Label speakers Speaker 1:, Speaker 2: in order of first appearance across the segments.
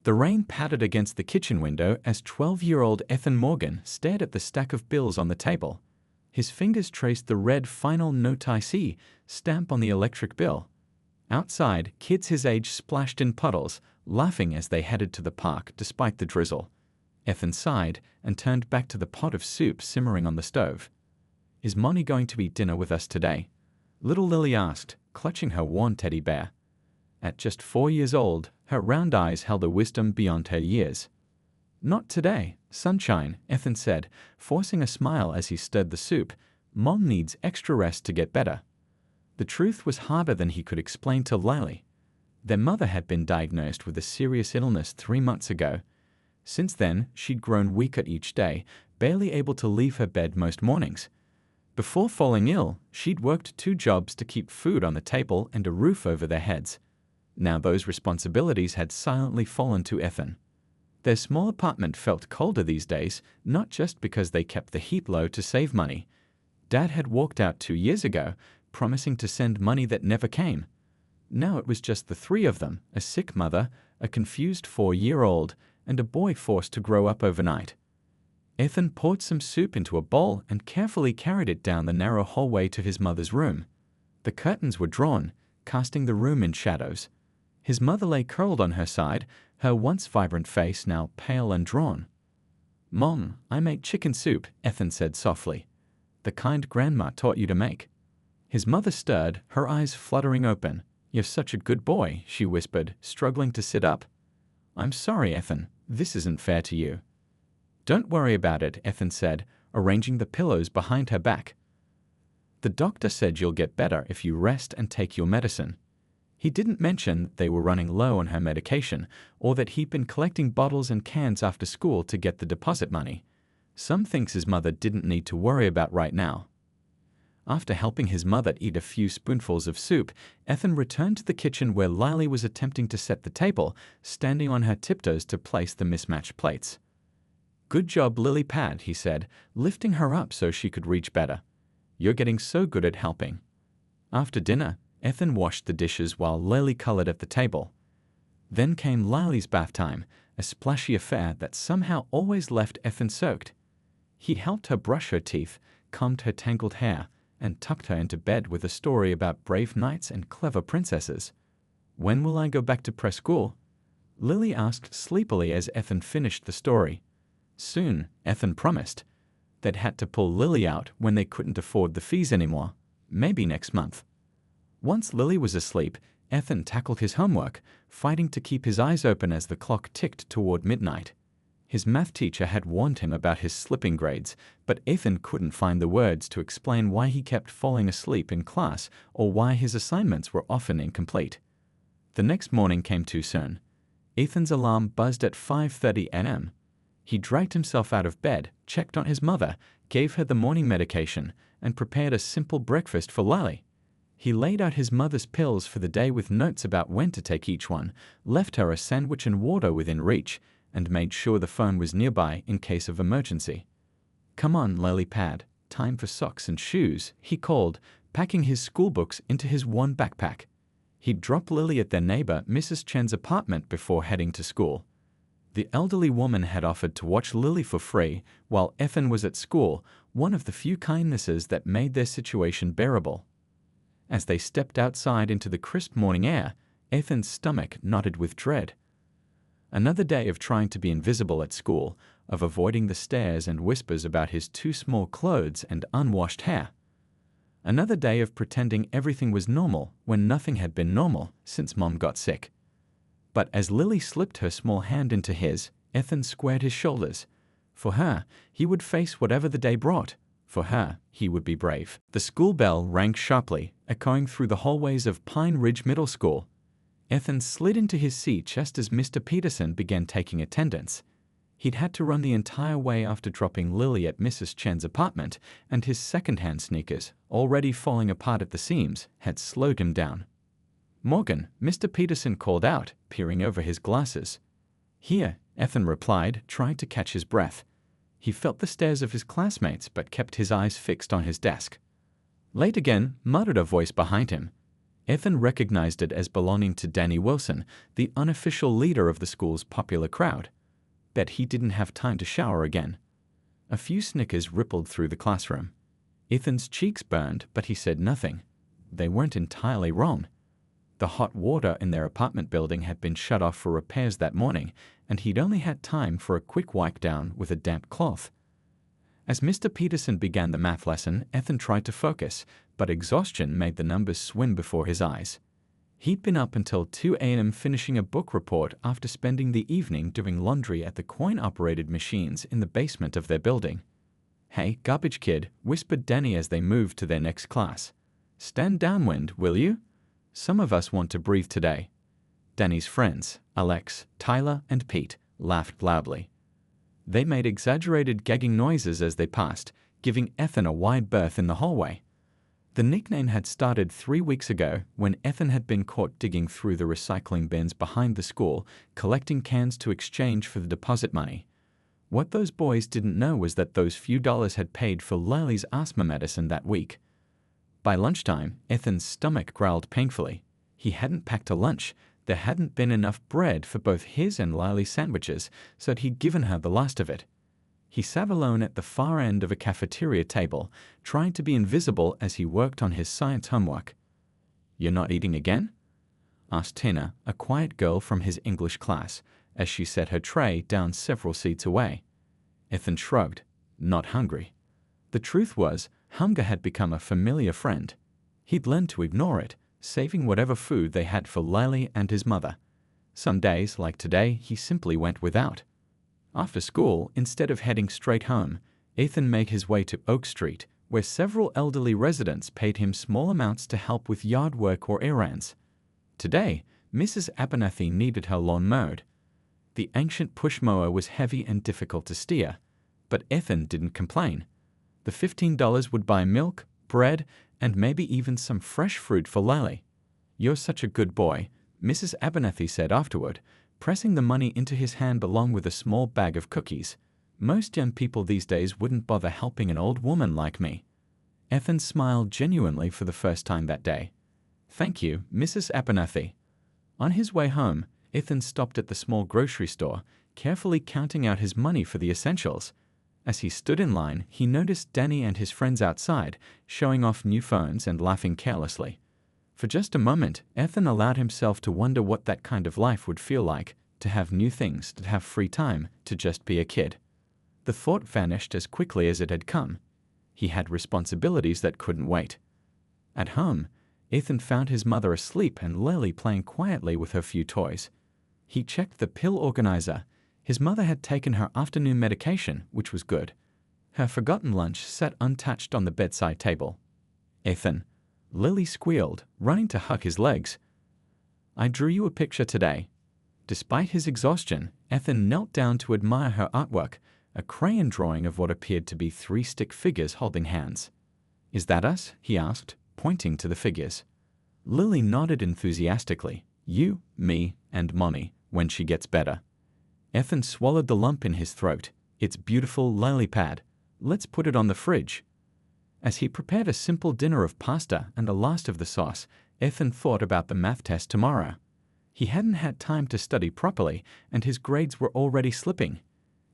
Speaker 1: The rain pattered against the kitchen window as 12-year-old Ethan Morgan stared at the stack of bills on the table. His fingers traced the red Final Note IC stamp on the electric bill. Outside, kids his age splashed in puddles, laughing as they headed to the park despite the drizzle. Ethan sighed and turned back to the pot of soup simmering on the stove. "Is Mommy going to eat dinner with us today?" little Lily asked, clutching her worn teddy bear. At just 4 years old, her round eyes held a wisdom beyond her years. "Not today, sunshine," Ethan said, forcing a smile as he stirred the soup. "Mom needs extra rest to get better." The truth was harder than he could explain to Lily. Their mother had been diagnosed with a serious illness 3 months ago. Since then, she'd grown weaker each day, barely able to leave her bed most mornings. Before falling ill, she'd worked 2 jobs to keep food on the table and a roof over their heads. Now those responsibilities had silently fallen to Ethan. Their small apartment felt colder these days, not just because they kept the heat low to save money. Dad had walked out 2 years ago, promising to send money that never came. Now it was just the 3 of them, a sick mother, a confused 4-year-old, and a boy forced to grow up overnight. Ethan poured some soup into a bowl and carefully carried it down the narrow hallway to his mother's room. The curtains were drawn, casting the room in shadows. His mother lay curled on her side, her once vibrant face now pale and drawn. "Mom, I make chicken soup," Ethan said softly. "The kind Grandma taught you to make." His mother stirred, her eyes fluttering open. "You're such a good boy," she whispered, struggling to sit up. "I'm sorry, Ethan. This isn't fair to you." "Don't worry about it," Ethan said, arranging the pillows behind her back. "The doctor said you'll get better if you rest and take your medicine." He didn't mention they were running low on her medication, or that he'd been collecting bottles and cans after school to get the deposit money. Some things his mother didn't need to worry about right now. After helping his mother eat a few spoonfuls of soup, Ethan returned to the kitchen where Lily was attempting to set the table, standing on her tiptoes to place the mismatched plates. "Good job, Lily Pad," he said, lifting her up so she could reach better. "You're getting so good at helping." After dinner, Ethan washed the dishes while Lily colored at the table. Then came Lily's bath time, a splashy affair that somehow always left Ethan soaked. He helped her brush her teeth, combed her tangled hair, and tucked her into bed with a story about brave knights and clever princesses. "When will I go back to preschool?" Lily asked sleepily as Ethan finished the story. "Soon," Ethan promised. They'd had to pull Lily out when they couldn't afford the fees anymore. Maybe next month. Once Lily was asleep, Ethan tackled his homework, fighting to keep his eyes open as the clock ticked toward midnight. His math teacher had warned him about his slipping grades, but Ethan couldn't find the words to explain why he kept falling asleep in class or why his assignments were often incomplete. The next morning came too soon. Ethan's alarm buzzed at 5:30 a.m. He dragged himself out of bed, checked on his mother, gave her the morning medication, and prepared a simple breakfast for Lily. He laid out his mother's pills for the day with notes about when to take each one, left her a sandwich and water within reach, and made sure the phone was nearby in case of emergency. "Come on, Lily Pad, time for socks and shoes," he called, packing his school books into his one backpack. He'd drop Lily at their neighbor, Mrs. Chen's apartment before heading to school. The elderly woman had offered to watch Lily for free while Ethan was at school, one of the few kindnesses that made their situation bearable. As they stepped outside into the crisp morning air, Ethan's stomach knotted with dread. Another day of trying to be invisible at school, of avoiding the stares and whispers about his too small clothes and unwashed hair. Another day of pretending everything was normal when nothing had been normal since Mom got sick. But as Lily slipped her small hand into his, Ethan squared his shoulders. For her, he would face whatever the day brought. For her, he would be brave. The school bell rang sharply, echoing through the hallways of Pine Ridge Middle School. Ethan slid into his seat just as Mr. Peterson began taking attendance. He'd had to run the entire way after dropping Lily at Mrs. Chen's apartment, and his second-hand sneakers, already falling apart at the seams, had slowed him down. "Morgan," Mr. Peterson called out, peering over his glasses. "Here," Ethan replied, trying to catch his breath. He felt the stares of his classmates but kept his eyes fixed on his desk. "Late again," muttered a voice behind him. Ethan recognized it as belonging to Danny Wilson, the unofficial leader of the school's popular crowd. Bet he didn't have time to shower again. A few snickers rippled through the classroom. Ethan's cheeks burned, but he said nothing. They weren't entirely wrong. The hot water in their apartment building had been shut off for repairs that morning, and he'd only had time for a quick wipe down with a damp cloth. As Mr. Peterson began the math lesson, Ethan tried to focus, but exhaustion made the numbers swim before his eyes. He'd been up until 2 a.m. finishing a book report after spending the evening doing laundry at the coin-operated machines in the basement of their building. "Hey, garbage kid," whispered Danny as they moved to their next class. "Stand downwind, will you? Some of us want to breathe today." Danny's friends, Alex, Tyler, and Pete, laughed loudly. They made exaggerated gagging noises as they passed, giving Ethan a wide berth in the hallway. The nickname had started 3 weeks ago when Ethan had been caught digging through the recycling bins behind the school, collecting cans to exchange for the deposit money. What those boys didn't know was that those few dollars had paid for Lily's asthma medicine that week. By lunchtime, Ethan's stomach growled painfully. He hadn't packed a lunch. There hadn't been enough bread for both his and Lily's sandwiches, so he'd given her the last of it. He sat alone at the far end of a cafeteria table, trying to be invisible as he worked on his science homework. "You're not eating again?" asked Tina, a quiet girl from his English class, as she set her tray down several seats away. Ethan shrugged. Not hungry. The truth was, hunger had become a familiar friend. He'd learned to ignore it, saving whatever food they had for Lily and his mother. Some days, like today, he simply went without. After school, instead of heading straight home, Ethan made his way to Oak Street, where several elderly residents paid him small amounts to help with yard work or errands. Today, Mrs. Abernathy needed her lawn mowed. The ancient push mower was heavy and difficult to steer, but Ethan didn't complain. The $15 would buy milk, bread, and maybe even some fresh fruit for Lily. "You're such a good boy," Mrs. Abernathy said afterward, pressing the money into his hand along with a small bag of cookies. "Most young people these days wouldn't bother helping an old woman like me." Ethan smiled genuinely for the first time that day. "Thank you, Mrs. Abernathy." On his way home, Ethan stopped at the small grocery store, carefully counting out his money for the essentials. As he stood in line, he noticed Danny and his friends outside, showing off new phones and laughing carelessly. For just a moment, Ethan allowed himself to wonder what that kind of life would feel like, to have new things, to have free time, to just be a kid. The thought vanished as quickly as it had come. He had responsibilities that couldn't wait. At home, Ethan found his mother asleep and Lily playing quietly with her few toys. He checked the pill organizer. His mother had taken her afternoon medication, which was good. Her forgotten lunch sat untouched on the bedside table. "Ethan," Lily squealed, running to hug his legs. "I drew you a picture today." Despite his exhaustion, Ethan knelt down to admire her artwork, a crayon drawing of what appeared to be 3 stick figures holding hands. "Is that us?" he asked, pointing to the figures. Lily nodded enthusiastically. "You, me, and Mommy, when she gets better." Ethan swallowed the lump in his throat. "It's beautiful lily pad. Let's put it on the fridge." As he prepared a simple dinner of pasta and the last of the sauce, Ethan thought about the math test tomorrow. He hadn't had time to study properly, and his grades were already slipping.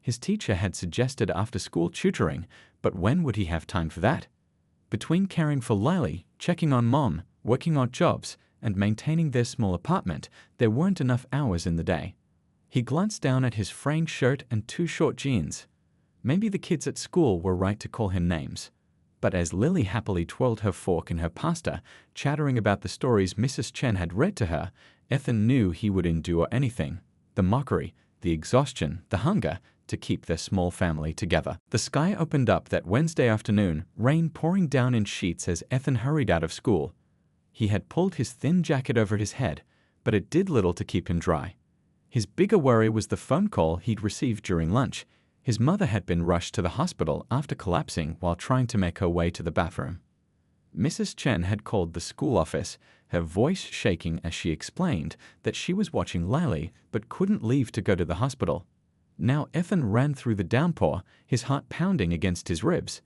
Speaker 1: His teacher had suggested after-school tutoring, but when would he have time for that? Between caring for Lily, checking on Mom, working odd jobs, and maintaining their small apartment, there weren't enough hours in the day. He glanced down at his fraying shirt and 2 short jeans. Maybe the kids at school were right to call him names. But as Lily happily twirled her fork in her pasta, chattering about the stories Mrs. Chen had read to her, Ethan knew he would endure anything. The mockery, the exhaustion, the hunger, to keep their small family together. The sky opened up that Wednesday afternoon, rain pouring down in sheets as Ethan hurried out of school. He had pulled his thin jacket over his head, but it did little to keep him dry. His bigger worry was the phone call he'd received during lunch. His mother had been rushed to the hospital after collapsing while trying to make her way to the bathroom. Mrs. Chen had called the school office, her voice shaking as she explained that she was watching Lily but couldn't leave to go to the hospital. Now Ethan ran through the downpour, his heart pounding against his ribs.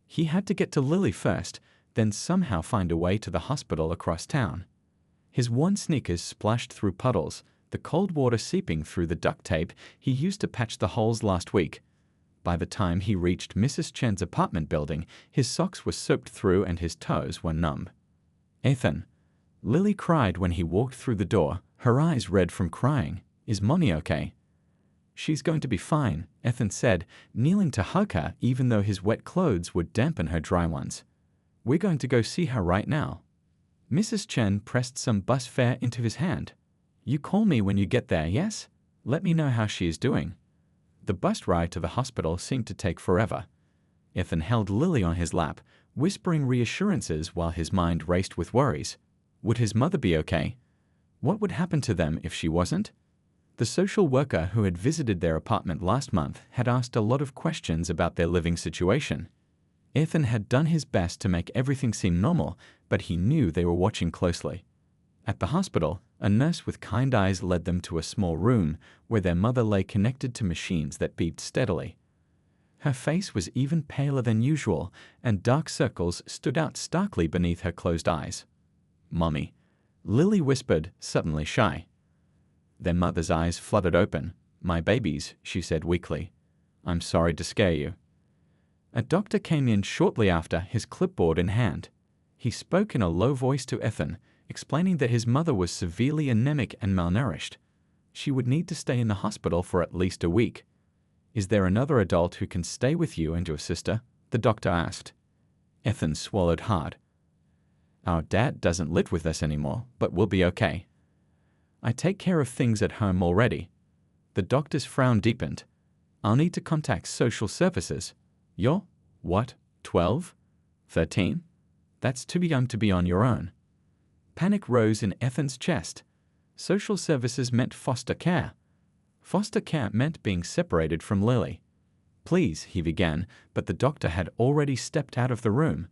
Speaker 1: He had to get to Lily first, then somehow find a way to the hospital across town. His worn sneakers splashed through puddles, the cold water seeping through the duct tape he used to patch the holes last week. By the time he reached Mrs. Chen's apartment building, his socks were soaked through and his toes were numb. "Ethan," Lily cried when he walked through the door, her eyes red from crying. "Is Mommy okay?" "She's going to be fine," Ethan said, kneeling to hug her even though his wet clothes would dampen her dry ones. "We're going to go see her right now." Mrs. Chen pressed some bus fare into his hand. "You call me when you get there, yes? Let me know how she is doing." The bus ride to the hospital seemed to take forever. Ethan held Lily on his lap, whispering reassurances while his mind raced with worries. Would his mother be okay? What would happen to them if she wasn't? The social worker who had visited their apartment last month had asked a lot of questions about their living situation. Ethan had done his best to make everything seem normal, but he knew they were watching closely. At the hospital, a nurse with kind eyes led them to a small room where their mother lay connected to machines that beeped steadily. Her face was even paler than usual, and dark circles stood out starkly beneath her closed eyes. "Mommy," Lily whispered, suddenly shy. Their mother's eyes fluttered open. "My babies," she said weakly. "I'm sorry to scare you." A doctor came in shortly after, his clipboard in hand. He spoke in a low voice to Ethan, explaining that his mother was severely anemic and malnourished. She would need to stay in the hospital for at least a week. "Is there another adult who can stay with you and your sister?" the doctor asked. Ethan swallowed hard. "Our dad doesn't live with us anymore, but we'll be okay. I take care of things at home already." The doctor's frown deepened. "I'll need to contact social services. You're, what, 12? 13? That's too young to be on your own." Panic rose in Ethan's chest. Social services meant foster care. Foster care meant being separated from Lily. "Please," he began, but the doctor had already stepped out of the room.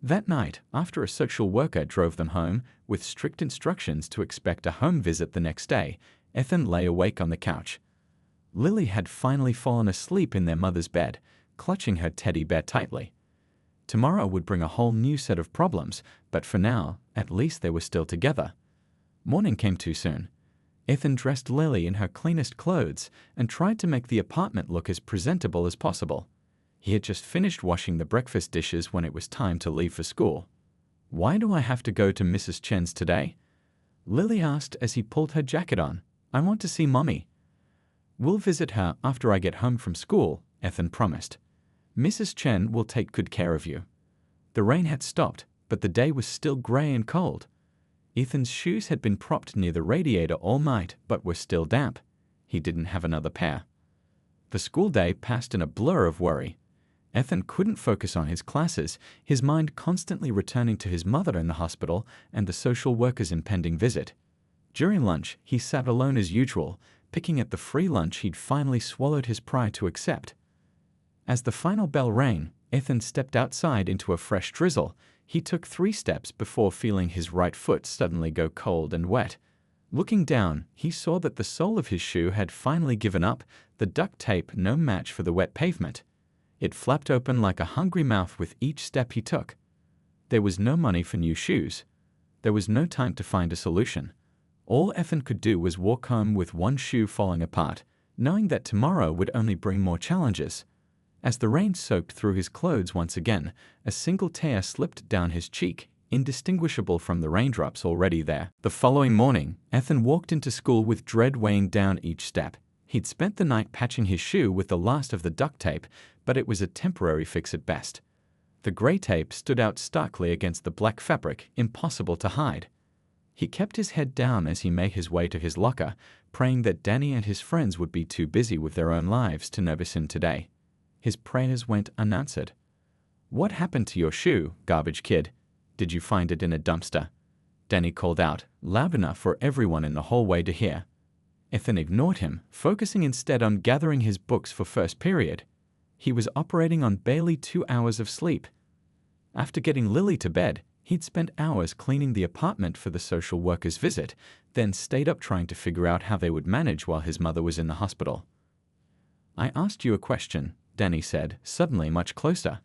Speaker 1: That night, after a social worker drove them home, with strict instructions to expect a home visit the next day, Ethan lay awake on the couch. Lily had finally fallen asleep in their mother's bed, clutching her teddy bear tightly. Tomorrow would bring a whole new set of problems, but for now, at least they were still together. Morning came too soon. Ethan dressed Lily in her cleanest clothes and tried to make the apartment look as presentable as possible. He had just finished washing the breakfast dishes when it was time to leave for school. "Why do I have to go to Mrs. Chen's today?" Lily asked as he pulled her jacket on. "I want to see Mommy." "We'll visit her after I get home from school," Ethan promised. "Mrs. Chen will take good care of you." The rain had stopped, but the day was still gray and cold. Ethan's shoes had been propped near the radiator all night, but were still damp. He didn't have another pair. The school day passed in a blur of worry. Ethan couldn't focus on his classes, his mind constantly returning to his mother in the hospital and the social worker's impending visit. During lunch, he sat alone as usual, picking at the free lunch he'd finally swallowed his pride to accept. As the final bell rang, Ethan stepped outside into a fresh drizzle. He took 3 steps before feeling his right foot suddenly go cold and wet. Looking down, he saw that the sole of his shoe had finally given up, the duct tape no match for the wet pavement. It flapped open like a hungry mouth with each step he took. There was no money for new shoes. There was no time to find a solution. All Ethan could do was walk home with one shoe falling apart, knowing that tomorrow would only bring more challenges. As the rain soaked through his clothes once again, a single tear slipped down his cheek, indistinguishable from the raindrops already there. The following morning, Ethan walked into school with dread weighing down each step. He'd spent the night patching his shoe with the last of the duct tape, but it was a temporary fix at best. The gray tape stood out starkly against the black fabric, impossible to hide. He kept his head down as he made his way to his locker, praying that Danny and his friends would be too busy with their own lives to notice him today. His prayers went unanswered. "What happened to your shoe, garbage kid? Did you find it in a dumpster?" Danny called out, loud enough for everyone in the hallway to hear. Ethan ignored him, focusing instead on gathering his books for first period. He was operating on barely 2 hours of sleep. After getting Lily to bed, he'd spent hours cleaning the apartment for the social worker's visit, then stayed up trying to figure out how they would manage while his mother was in the hospital. "I asked you a question," Danny said, suddenly much closer.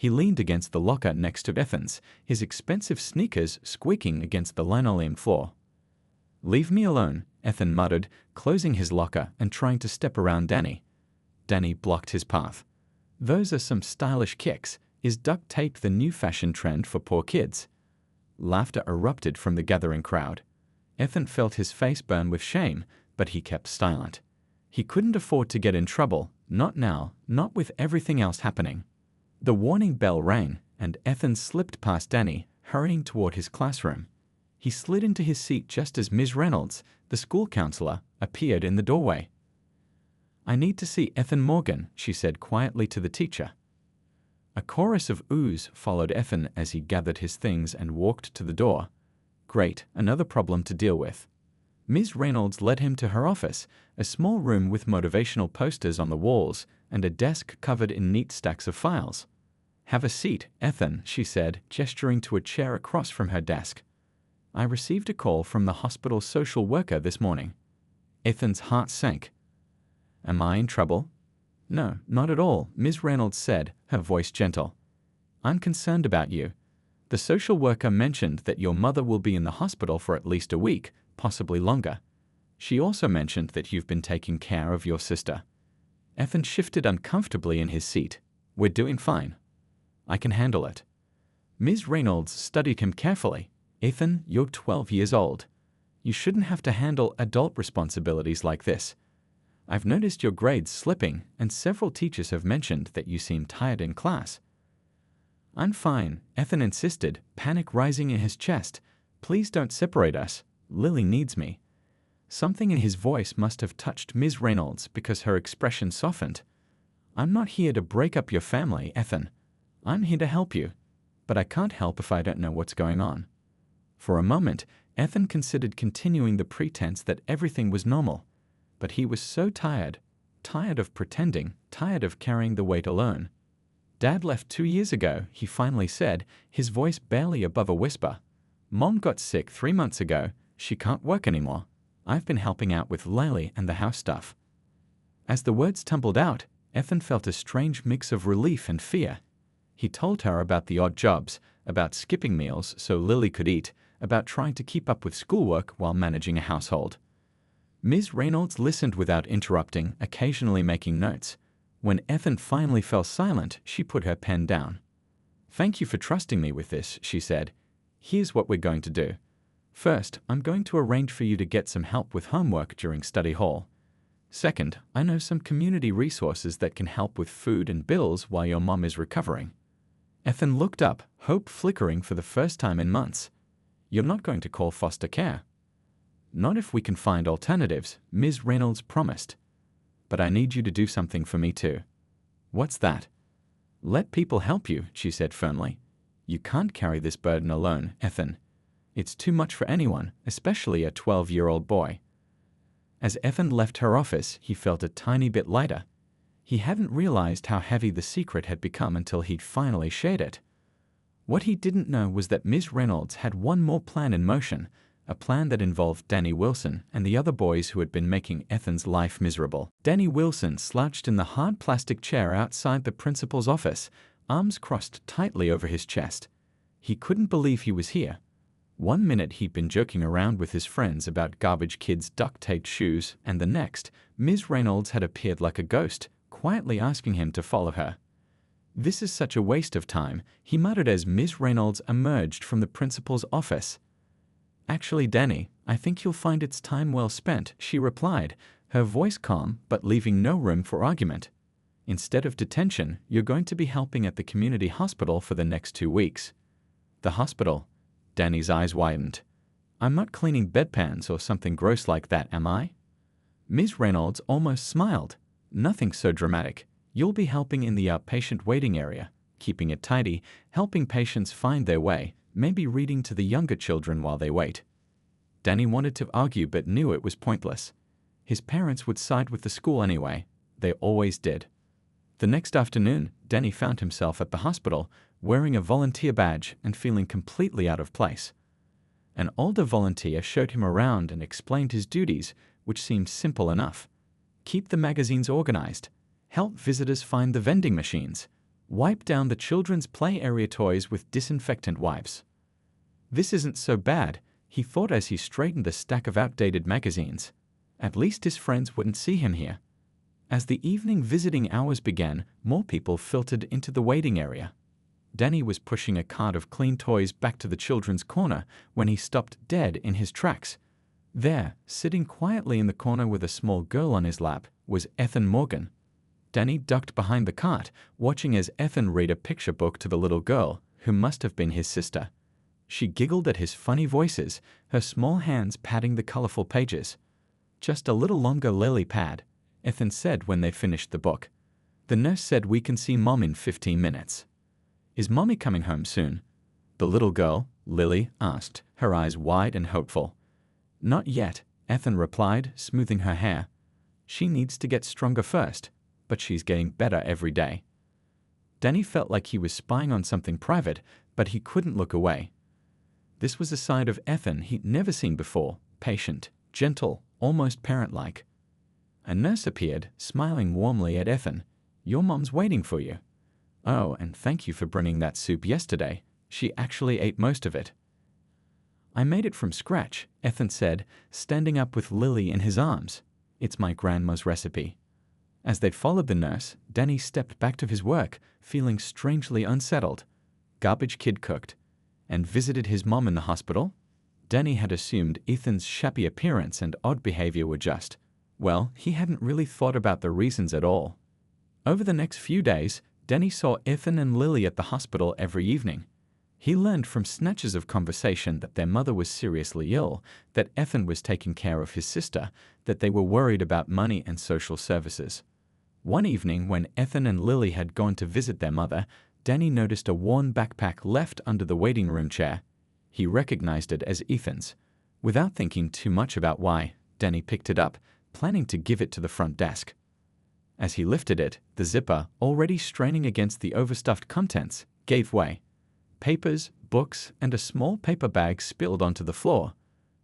Speaker 1: He leaned against the locker next to Ethan's, his expensive sneakers squeaking against the linoleum floor. "Leave me alone," Ethan muttered, closing his locker and trying to step around Danny. Danny blocked his path. "Those are some stylish kicks. Is duct tape the new fashion trend for poor kids?" Laughter erupted from the gathering crowd. Ethan felt his face burn with shame, but he kept silent. He couldn't afford to get in trouble, not now, not with everything else happening. The warning bell rang, and Ethan slipped past Danny, hurrying toward his classroom. He slid into his seat just as Ms. Reynolds, the school counselor, appeared in the doorway. "I need to see Ethan Morgan," she said quietly to the teacher. A chorus of oohs followed Ethan as he gathered his things and walked to the door. Great, another problem to deal with. Ms. Reynolds led him to her office, a small room with motivational posters on the walls and a desk covered in neat stacks of files. "Have a seat, Ethan," she said, gesturing to a chair across from her desk. "I received a call from the hospital social worker this morning." Ethan's heart sank. "Am I in trouble?" "No, not at all," Ms. Reynolds said, her voice gentle. "I'm concerned about you. The social worker mentioned that your mother will be in the hospital for at least a week, possibly longer. She also mentioned that you've been taking care of your sister." Ethan shifted uncomfortably in his seat. "We're doing fine. I can handle it." Ms. Reynolds studied him carefully. "Ethan, you're 12 years old. You shouldn't have to handle adult responsibilities like this. I've noticed your grades slipping, and several teachers have mentioned that you seem tired in class." "I'm fine," Ethan insisted, panic rising in his chest. "Please don't separate us. Lily needs me." Something in his voice must have touched Ms. Reynolds because her expression softened. "I'm not here to break up your family, Ethan. I'm here to help you. But I can't help if I don't know what's going on." For a moment, Ethan considered continuing the pretense that everything was normal. But he was so tired. Tired of pretending, tired of carrying the weight alone. "Dad left 2 years ago," he finally said, his voice barely above a whisper. "Mom got sick 3 months ago. She can't work anymore. I've been helping out with Lily and the house stuff." As the words tumbled out, Ethan felt a strange mix of relief and fear. He told her about the odd jobs, about skipping meals so Lily could eat, about trying to keep up with schoolwork while managing a household. Ms. Reynolds listened without interrupting, occasionally making notes. When Ethan finally fell silent, she put her pen down. "Thank you for trusting me with this," she said. "Here's what we're going to do. First, I'm going to arrange for you to get some help with homework during study hall. Second, I know some community resources that can help with food and bills while your mom is recovering." Ethan looked up, hope flickering for the first time in months. "You're not going to call foster care?" "Not if we can find alternatives," Ms. Reynolds promised. "But I need you to do something for me too." "What's that?" "Let people help you," she said firmly. "You can't carry this burden alone, Ethan. It's too much for anyone, especially a 12-year-old boy." As Ethan left her office, he felt a tiny bit lighter. He hadn't realized how heavy the secret had become until he'd finally shared it. What he didn't know was that Ms. Reynolds had one more plan in motion, a plan that involved Danny Wilson and the other boys who had been making Ethan's life miserable. Danny Wilson slouched in the hard plastic chair outside the principal's office, arms crossed tightly over his chest. He couldn't believe he was here. One minute he'd been joking around with his friends about garbage kids' duct-taped shoes, and the next, Ms. Reynolds had appeared like a ghost, quietly asking him to follow her. "This is such a waste of time," he muttered as Ms. Reynolds emerged from the principal's office. "Actually, Danny, I think you'll find it's time well spent," she replied, her voice calm but leaving no room for argument. "Instead of detention, you're going to be helping at the community hospital for the next 2 weeks." "The hospital?" Danny's eyes widened. "I'm not cleaning bedpans or something gross like that, am I?" Ms. Reynolds almost smiled. "Nothing so dramatic. You'll be helping in the outpatient waiting area, keeping it tidy, helping patients find their way, maybe reading to the younger children while they wait." Danny wanted to argue but knew it was pointless. His parents would side with the school anyway. They always did. The next afternoon, Danny found himself at the hospital, wearing a volunteer badge and feeling completely out of place. An older volunteer showed him around and explained his duties, which seemed simple enough. Keep the magazines organized. Help visitors find the vending machines. Wipe down the children's play area toys with disinfectant wipes. This isn't so bad, he thought as he straightened the stack of outdated magazines. At least his friends wouldn't see him here. As the evening visiting hours began, more people filtered into the waiting area. Danny was pushing a cart of clean toys back to the children's corner when he stopped dead in his tracks. There, sitting quietly in the corner with a small girl on his lap, was Ethan Morgan. Danny ducked behind the cart, watching as Ethan read a picture book to the little girl, who must have been his sister. She giggled at his funny voices, her small hands patting the colorful pages. "Just a little longer lily pad," Ethan said when they finished the book. "The nurse said we can see Mom in 15 minutes. Is Mommy coming home soon?" The little girl, Lily, asked, her eyes wide and hopeful. "Not yet," Ethan replied, smoothing her hair. "She needs to get stronger first, but she's getting better every day." Danny felt like he was spying on something private, but he couldn't look away. This was a side of Ethan he'd never seen before, patient, gentle, almost parent-like. A nurse appeared, smiling warmly at Ethan. "Your mom's waiting for you." "Oh, and thank you for bringing that soup yesterday. She actually ate most of it." "I made it from scratch," Ethan said, standing up with Lily in his arms. "It's my grandma's recipe." As they followed the nurse, Danny stepped back to his work, feeling strangely unsettled. Garbage Kid cooked. And visited his mom in the hospital? Danny had assumed Ethan's shabby appearance and odd behavior were just. Well, he hadn't really thought about the reasons at all. Over the next few days, Danny saw Ethan and Lily at the hospital every evening. He learned from snatches of conversation that their mother was seriously ill, that Ethan was taking care of his sister, that they were worried about money and social services. One evening, when Ethan and Lily had gone to visit their mother, Danny noticed a worn backpack left under the waiting room chair. He recognized it as Ethan's. Without thinking too much about why, Danny picked it up, planning to give it to the front desk. As he lifted it, the zipper, already straining against the overstuffed contents, gave way. Papers, books, and a small paper bag spilled onto the floor.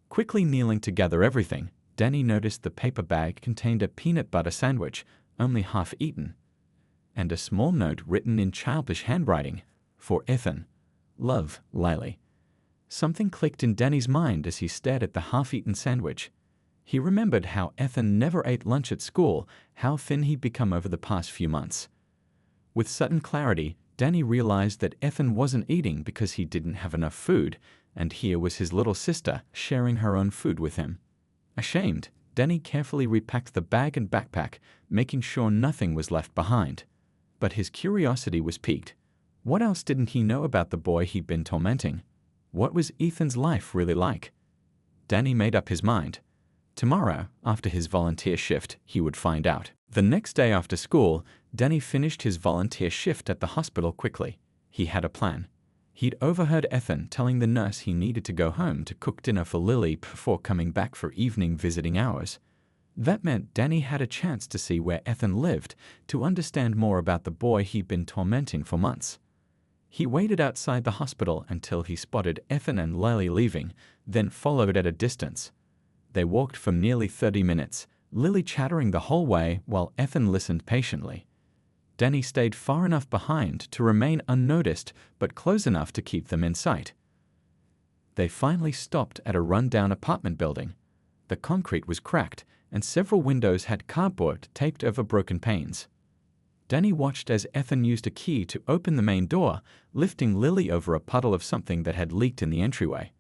Speaker 1: Quickly kneeling to gather everything, Danny noticed the paper bag contained a peanut butter sandwich, only half eaten, and a small note written in childish handwriting, "For Ethan. Love, Lily." Something clicked in Danny's mind as he stared at the half-eaten sandwich. He remembered how Ethan never ate lunch at school, how thin he'd become over the past few months. With sudden clarity, Danny realized that Ethan wasn't eating because he didn't have enough food, and here was his little sister sharing her own food with him. Ashamed, Danny carefully repacked the bag and backpack, making sure nothing was left behind. But his curiosity was piqued. What else didn't he know about the boy he'd been tormenting? What was Ethan's life really like? Danny made up his mind. Tomorrow, after his volunteer shift, he would find out. The next day after school, Danny finished his volunteer shift at the hospital quickly. He had a plan. He'd overheard Ethan telling the nurse he needed to go home to cook dinner for Lily before coming back for evening visiting hours. That meant Danny had a chance to see where Ethan lived, to understand more about the boy he'd been tormenting for months. He waited outside the hospital until he spotted Ethan and Lily leaving, then followed at a distance. They walked for nearly 30 minutes, Lily chattering the whole way while Ethan listened patiently. Danny stayed far enough behind to remain unnoticed, but close enough to keep them in sight. They finally stopped at a run-down apartment building. The concrete was cracked, and several windows had cardboard taped over broken panes. Danny watched as Ethan used a key to open the main door, lifting Lily over a puddle of something that had leaked in the entryway.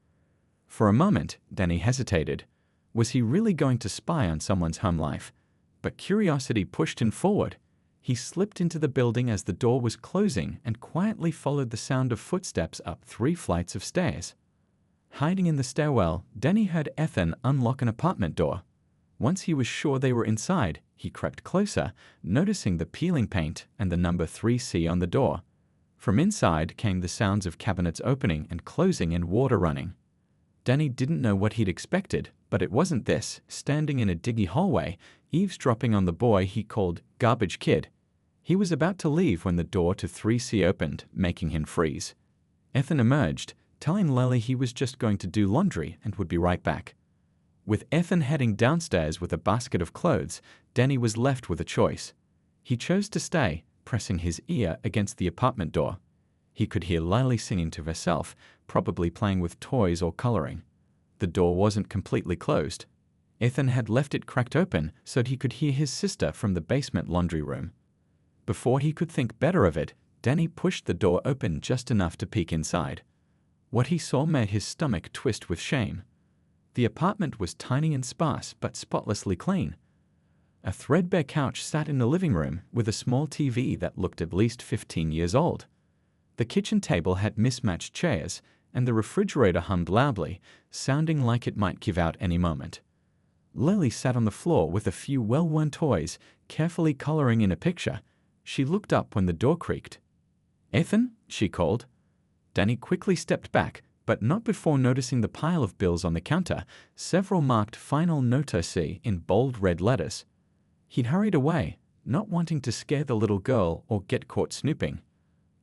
Speaker 1: For a moment, Danny hesitated. Was he really going to spy on someone's home life? But curiosity pushed him forward. He slipped into the building as the door was closing and quietly followed the sound of footsteps up 3 flights of stairs. Hiding in the stairwell, Danny heard Ethan unlock an apartment door. Once he was sure they were inside, he crept closer, noticing the peeling paint and the number 3C on the door. From inside came the sounds of cabinets opening and closing and water running. Danny didn't know what he'd expected, but it wasn't this, standing in a diggy hallway, eavesdropping on the boy he called Garbage Kid. He was about to leave when the door to 3C opened, making him freeze. Ethan emerged, telling Lily he was just going to do laundry and would be right back. With Ethan heading downstairs with a basket of clothes, Danny was left with a choice. He chose to stay, pressing his ear against the apartment door. He could hear Lily singing to herself, probably playing with toys or coloring. The door wasn't completely closed. Ethan had left it cracked open so that he could hear his sister from the basement laundry room. Before he could think better of it, Danny pushed the door open just enough to peek inside. What he saw made his stomach twist with shame. The apartment was tiny and sparse, but spotlessly clean. A threadbare couch sat in the living room with a small TV that looked at least 15 years old. The kitchen table had mismatched chairs, and the refrigerator hummed loudly, sounding like it might give out any moment. Lily sat on the floor with a few well-worn toys, carefully coloring in a picture. She looked up when the door creaked. "Ethan?" she called. Danny quickly stepped back, but not before noticing the pile of bills on the counter, several marked Final Notice in bold red letters. He'd hurried away, not wanting to scare the little girl or get caught snooping.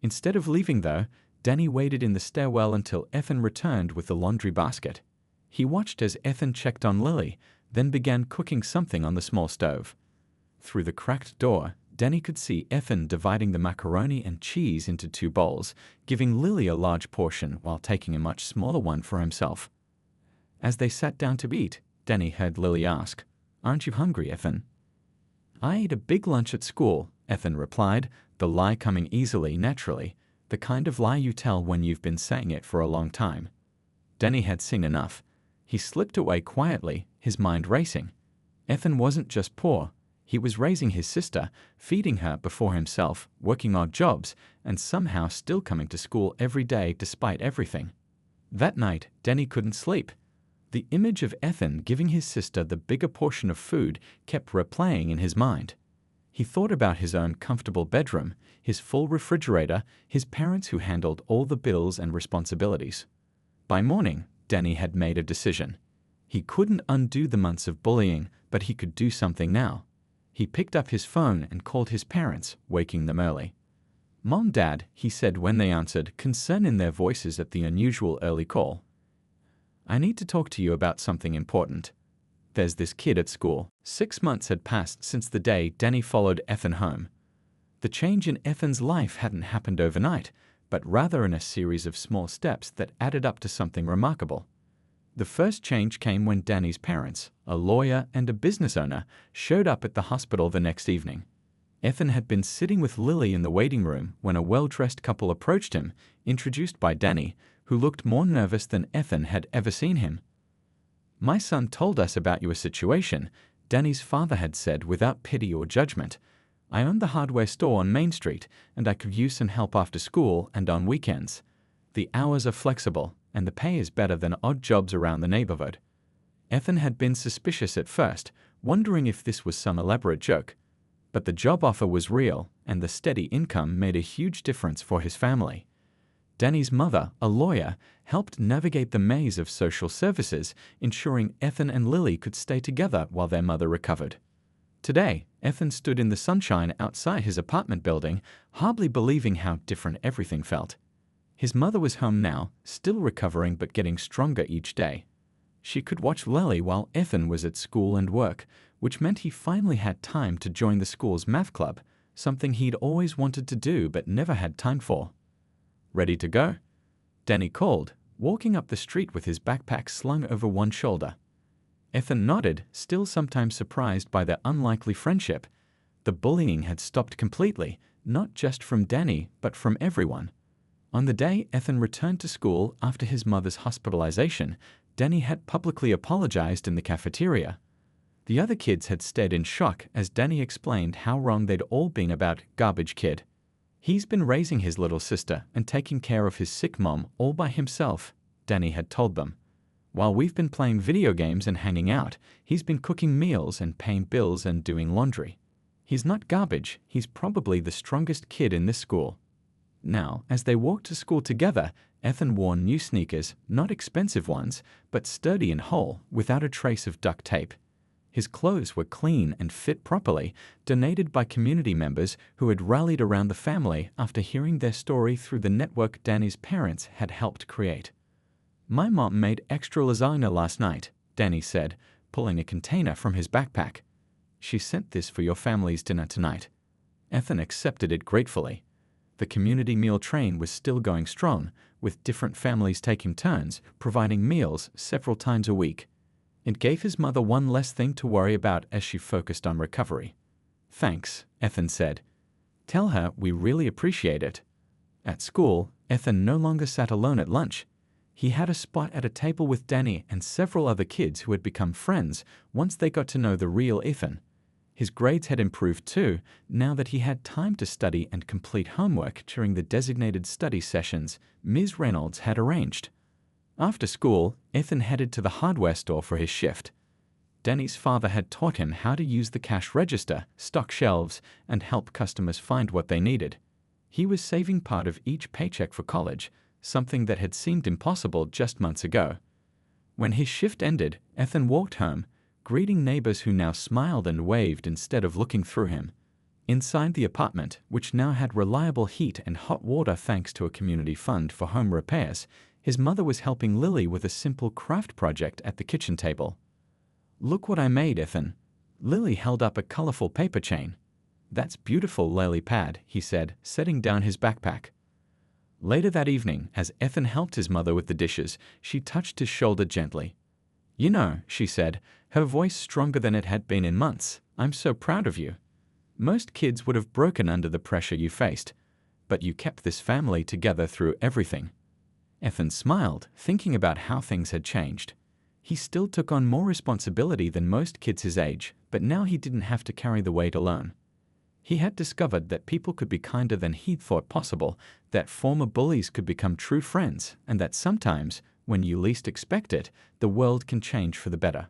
Speaker 1: Instead of leaving, though, Danny waited in the stairwell until Ethan returned with the laundry basket. He watched as Ethan checked on Lily, then began cooking something on the small stove. Through the cracked door, Danny could see Ethan dividing the macaroni and cheese into 2 bowls, giving Lily a large portion while taking a much smaller one for himself. As they sat down to eat, Danny heard Lily ask, "Aren't you hungry, Ethan?" "I ate a big lunch at school," Ethan replied, the lie coming easily, naturally, the kind of lie you tell when you've been saying it for a long time. Danny had seen enough. He slipped away quietly, his mind racing. Ethan wasn't just poor. He was raising his sister, feeding her before himself, working odd jobs, and somehow still coming to school every day despite everything. That night, Danny couldn't sleep. The image of Ethan giving his sister the bigger portion of food kept replaying in his mind. He thought about his own comfortable bedroom, his full refrigerator, his parents who handled all the bills and responsibilities. By morning, Danny had made a decision. He couldn't undo the months of bullying, but he could do something now. He picked up his phone and called his parents, waking them early. "Mom, Dad," he said when they answered, concern in their voices at the unusual early call. "I need to talk to you about something important. There's this kid at school." 6 months had passed since the day Danny followed Ethan home. The change in Ethan's life hadn't happened overnight, but rather in a series of small steps that added up to something remarkable. The first change came when Danny's parents, a lawyer and a business owner, showed up at the hospital the next evening. Ethan had been sitting with Lily in the waiting room when a well-dressed couple approached him, introduced by Danny, who looked more nervous than Ethan had ever seen him. "My son told us about your situation," Danny's father had said without pity or judgment. "I own the hardware store on Main Street, and I could use some help after school and on weekends. The hours are flexible, and the pay is better than odd jobs around the neighborhood." Ethan had been suspicious at first, wondering if this was some elaborate joke. But the job offer was real, and the steady income made a huge difference for his family. Danny's mother, a lawyer, helped navigate the maze of social services, ensuring Ethan and Lily could stay together while their mother recovered. Today, Ethan stood in the sunshine outside his apartment building, hardly believing how different everything felt. His mother was home now, still recovering but getting stronger each day. She could watch Lily while Ethan was at school and work, which meant he finally had time to join the school's math club, something he'd always wanted to do but never had time for. "Ready to go?" Danny called, walking up the street with his backpack slung over one shoulder. Ethan nodded, still sometimes surprised by their unlikely friendship. The bullying had stopped completely, not just from Danny, but from everyone. On the day Ethan returned to school after his mother's hospitalization, Danny had publicly apologized in the cafeteria. The other kids had stared in shock as Danny explained how wrong they'd all been about "garbage kid." "He's been raising his little sister and taking care of his sick mom all by himself," Danny had told them. "While we've been playing video games and hanging out, he's been cooking meals and paying bills and doing laundry. He's not garbage, he's probably the strongest kid in this school." Now, as they walked to school together, Ethan wore new sneakers, not expensive ones, but sturdy and whole, without a trace of duct tape. His clothes were clean and fit properly, donated by community members who had rallied around the family after hearing their story through the network Danny's parents had helped create. "My mom made extra lasagna last night," Danny said, pulling a container from his backpack. "She sent this for your family's dinner tonight." Ethan accepted it gratefully. The community meal train was still going strong, with different families taking turns, providing meals several times a week. It gave his mother one less thing to worry about as she focused on recovery. "Thanks," Ethan said. "Tell her we really appreciate it." At school, Ethan no longer sat alone at lunch. He had a spot at a table with Danny and several other kids who had become friends once they got to know the real Ethan. His grades had improved too, now that he had time to study and complete homework during the designated study sessions Ms. Reynolds had arranged. After school, Ethan headed to the hardware store for his shift. Danny's father had taught him how to use the cash register, stock shelves, and help customers find what they needed. He was saving part of each paycheck for college, something that had seemed impossible just months ago. When his shift ended, Ethan walked home, greeting neighbors who now smiled and waved instead of looking through him. Inside the apartment, which now had reliable heat and hot water thanks to a community fund for home repairs, his mother was helping Lily with a simple craft project at the kitchen table. "Look what I made, Ethan." Lily held up a colorful paper chain. "That's beautiful, lily pad," he said, setting down his backpack. Later that evening, as Ethan helped his mother with the dishes, she touched his shoulder gently. "You know," she said, her voice stronger than it had been in months, "I'm so proud of you. Most kids would have broken under the pressure you faced, but you kept this family together through everything." Ethan smiled, thinking about how things had changed. He still took on more responsibility than most kids his age, but now he didn't have to carry the weight alone. He had discovered that people could be kinder than he'd thought possible, that former bullies could become true friends, and that sometimes, when you least expect it, the world can change for the better.